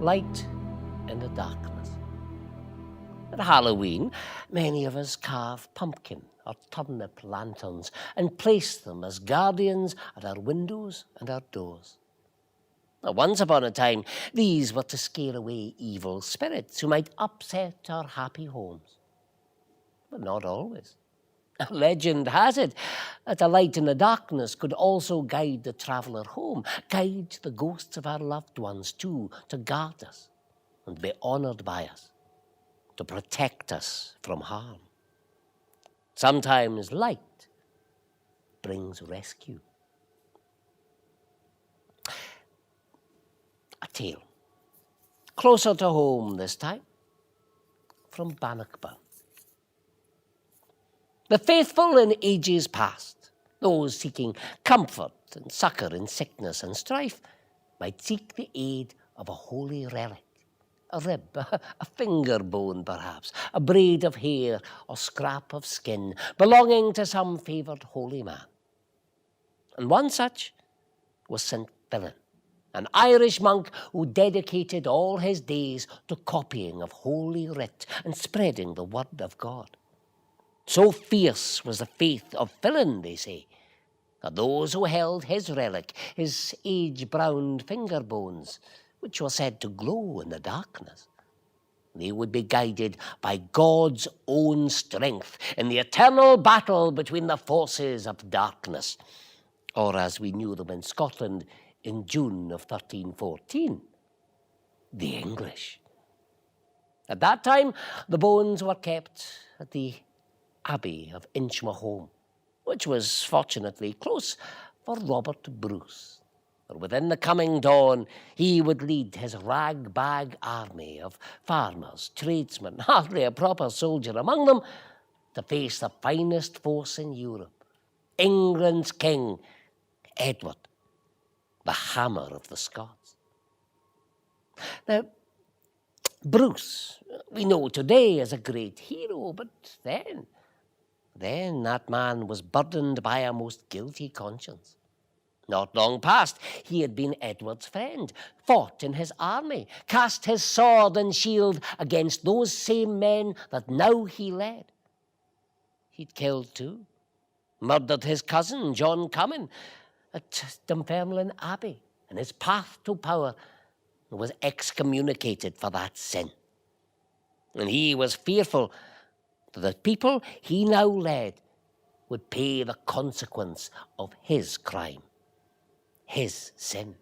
light in the darkness. At Halloween, many of us carve pumpkin or turnip lanterns and place them as guardians at our windows and our doors. Now, once upon a time, these were to scare away evil spirits who might upset our happy homes. But not always. Legend has it that a light in the darkness could also guide the traveller home, guide the ghosts of our loved ones too, to guard us and be honoured by us, to protect us from harm. Sometimes light brings rescue. A tale, closer to home this time, from Bannockburn. The faithful in ages past, those seeking comfort and succour in sickness and strife, might seek the aid of a holy relic, a rib, a finger bone perhaps, a braid of hair or scrap of skin belonging to some favoured holy man. And one such was St Fillan, an Irish monk who dedicated all his days to copying of Holy Writ and spreading the word of God. So fierce was the faith of Fillan, they say, that those who held his relic, his age-browned finger bones, which were said to glow in the darkness, they would be guided by God's own strength in the eternal battle between the forces of darkness, or as we knew them in Scotland in June of 1314, the English. At that time, the bones were kept at the Abbey of Inchmahome, which was fortunately close for Robert Bruce. For within the coming dawn, he would lead his rag-bag army of farmers, tradesmen, hardly a proper soldier among them, to face the finest force in Europe, England's king, Edward, the hammer of the Scots. Now, Bruce, we know today as a great hero, but then that man was burdened by a most guilty conscience. Not long past, he had been Edward's friend, fought in his army, cast his sword and shield against those same men that now he led. He'd killed too, murdered his cousin, John Cummin, at Dunfermline Abbey, in his path to power, and was excommunicated for that sin. And he was fearful that the people he now led would pay the consequence of his crime, his sin.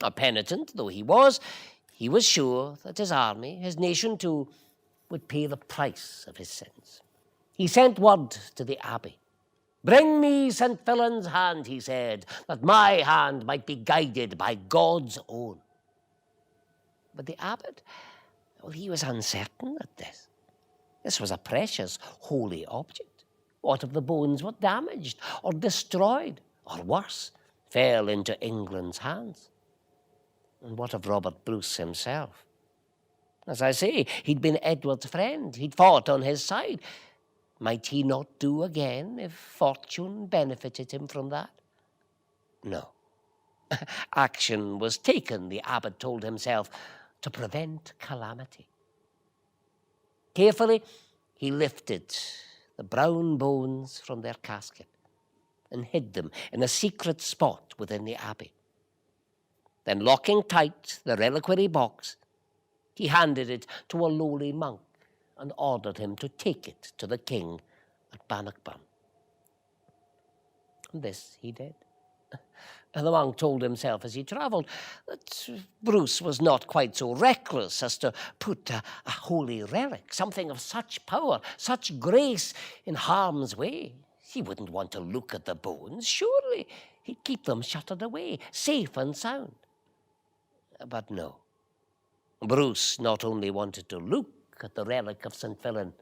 A penitent though he was sure that his army, his nation too, would pay the price of his sins. He sent word to the abbey. "Bring me St. Fillan's hand," he said, "that my hand might be guided by God's own." But the abbot, well, he was uncertain at this. This was a precious, holy object. What if the bones were damaged or destroyed, or worse, fell into England's hands? And what of Robert Bruce himself? As I say, he'd been Edward's friend. He'd fought on his side. Might he not do again if fortune benefited him from that? No. Action was taken, the abbot told himself, to prevent calamity. Carefully, he lifted the brown bones from their casket and hid them in a secret spot within the abbey. Then, locking tight the reliquary box, he handed it to a lowly monk and ordered him to take it to the king at Bannockburn. And this he did. And the monk told himself as he travelled that Bruce was not quite so reckless as to put a holy relic, something of such power, such grace, in harm's way. He wouldn't want to look at the bones. Surely he'd keep them shuttered away, safe and sound. But no. Bruce not only wanted to look at the relic of St. Fillan,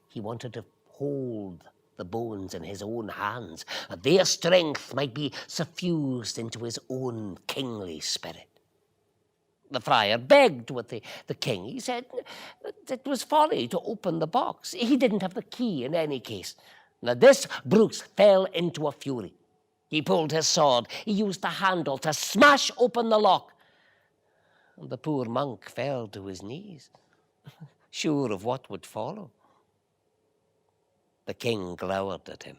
he wanted to hold the bones in his own hands, that their strength might be suffused into his own kingly spirit. The friar begged with the king. He said that it was folly to open the box. He didn't have the key in any case. And at this, Bruce fell into a fury. He pulled his sword. He used the handle to smash open the lock. and the poor monk fell to his knees, sure of what would follow. The king glowered at him.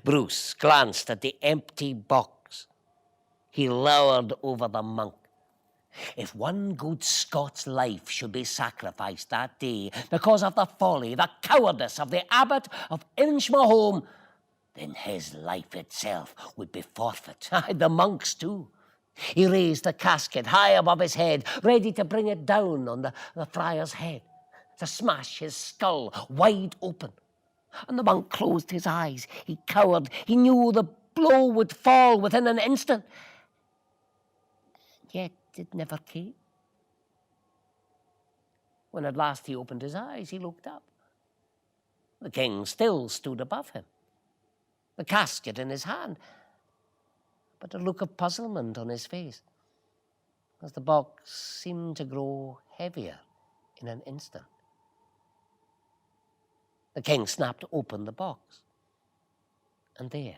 Bruce glanced at the empty box. He lowered over the monk. If one good Scots life should be sacrificed that day because of the folly, the cowardice of the abbot of Inchmahome, then his life itself would be forfeit. The monk's too. He raised the casket high above his head, ready to bring it down on the friar's head, to smash his skull wide open. And the monk closed his eyes. He cowered. He knew the blow would fall within an instant. Yet it never came. When at last he opened his eyes, he looked up. The king still stood above him, the casket in his hand, but a look of puzzlement on his face, as the box seemed to grow heavier in an instant. The king snapped open the box, and there,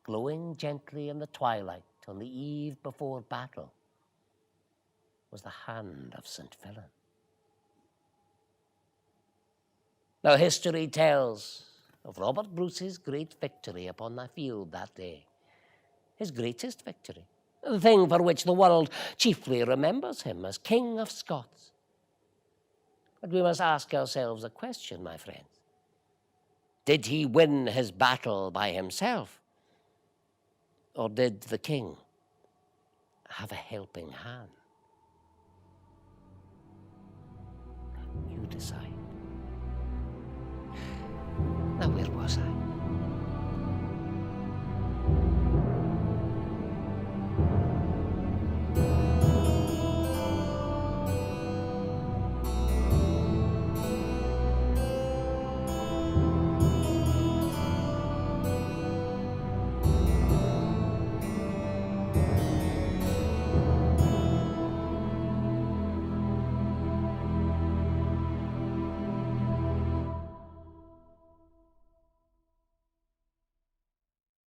glowing gently in the twilight on the eve before battle, was the hand of St Fillan. Now history tells of Robert Bruce's great victory upon the field that day, his greatest victory, the thing for which the world chiefly remembers him as King of Scots. But we must ask ourselves a question, my friends. Did he win his battle by himself? Or did the king have a helping hand? You decide.